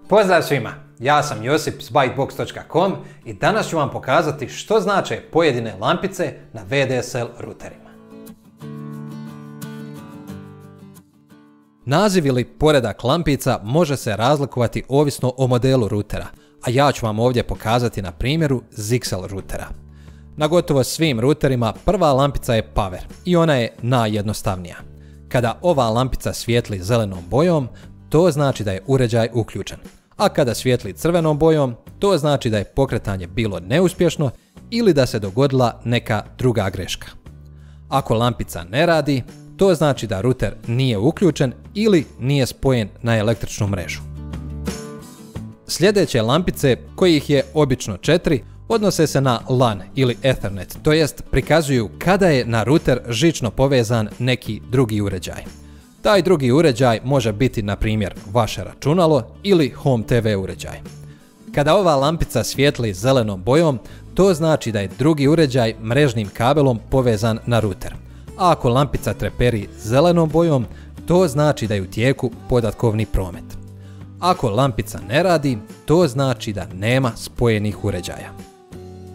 Pozdrav svima, ja sam Josip s bytebox.com i danas ću vam pokazati što znače pojedine lampice na VDSL ruterima. Naziv ili poredak lampica može se razlikovati ovisno o modelu rutera, a ja ću vam ovdje pokazati na primjeru Zixel rutera. Na gotovo svim ruterima prva lampica je power i ona je najjednostavnija. Kada ova lampica svijetli zelenom bojom, to znači da je uređaj uključen, a kada svijetli crvenom bojom, to znači da je pokretanje bilo neuspješno ili da se dogodila neka druga greška. Ako lampica ne radi, to znači da ruter nije uključen ili nije spojen na električnu mrežu. Sljedeće lampice, kojih je obično 4, odnose se na LAN ili Ethernet, to jest prikazuju kada je na ruter žično povezan neki drugi uređaj. Taj drugi uređaj može biti, na primjer, vaše računalo ili home TV uređaj. Kada ova lampica svijetli zelenom bojom, to znači da je drugi uređaj mrežnim kabelom povezan na ruter. A ako lampica treperi zelenom bojom, to znači da je u tijeku podatkovni promet. Ako lampica ne radi, to znači da nema spojenih uređaja.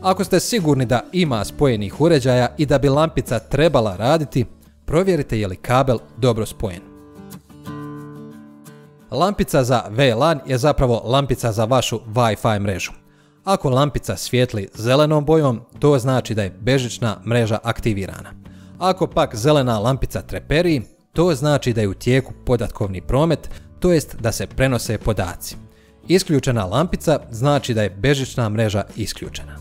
Ako ste sigurni da ima spojenih uređaja i da bi lampica trebala raditi, provjerite je li kabel dobro spojen. Lampica za VLAN je zapravo lampica za vašu Wi-Fi mrežu. Ako lampica svijetli zelenom bojom, to znači da je bežična mreža aktivirana. Ako pak zelena lampica treperi, to znači da je u tijeku podatkovni promet, to jest da se prenose podaci. Isključena lampica znači da je bežična mreža isključena.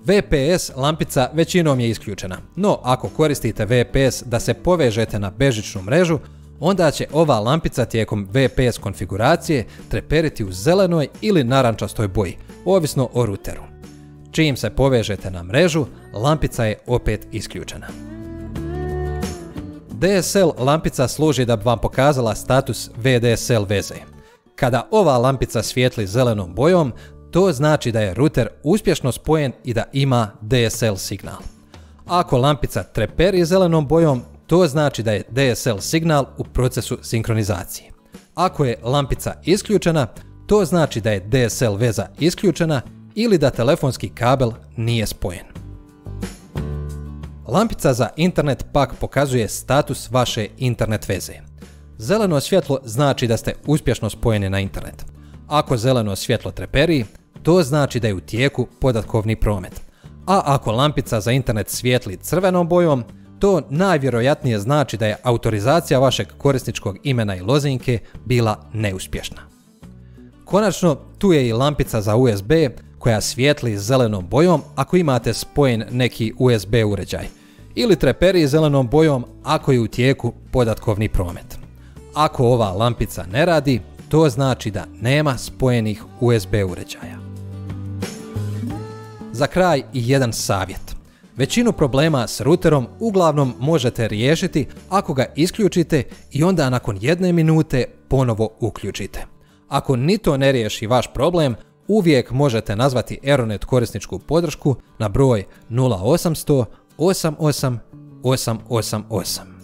VPS lampica većinom je isključena, no ako koristite VPS da se povežete na bežičnu mrežu, onda će ova lampica tijekom VPS konfiguracije treperiti u zelenoj ili narančastoj boji, ovisno o ruteru. Čim se povežete na mrežu, lampica je opet isključena. DSL lampica služi da bi vam pokazala status VDSL veze. Kada ova lampica svijetli zelenom bojom, to znači da je ruter uspješno spojen i da ima DSL signal. Ako lampica treperi zelenom bojom, to znači da je DSL signal u procesu sinkronizacije. Ako je lampica isključena, to znači da je DSL veza isključena ili da telefonski kabel nije spojen. Lampica za internet pak pokazuje status vaše internet veze. Zeleno svjetlo znači da ste uspješno spojeni na internet. Ako zeleno svjetlo treperi, to znači da je u tijeku podatkovni promet. A ako lampica za internet svijetli crvenom bojom, to najvjerojatnije znači da je autorizacija vašeg korisničkog imena i lozinke bila neuspješna. Konačno, tu je i lampica za USB koja svijetli zelenom bojom ako imate spojen neki USB uređaj, ili treperi zelenom bojom ako je u tijeku podatkovni promet. Ako ova lampica ne radi, to znači da nema spojenih USB uređaja. Za kraj i jedan savjet. Većinu problema s ruterom uglavnom možete riješiti ako ga isključite i onda nakon 1 minute ponovo uključite. Ako ni to ne riješi vaš problem, uvijek možete nazvati Aeronet korisničku podršku na broj 0800 88 888.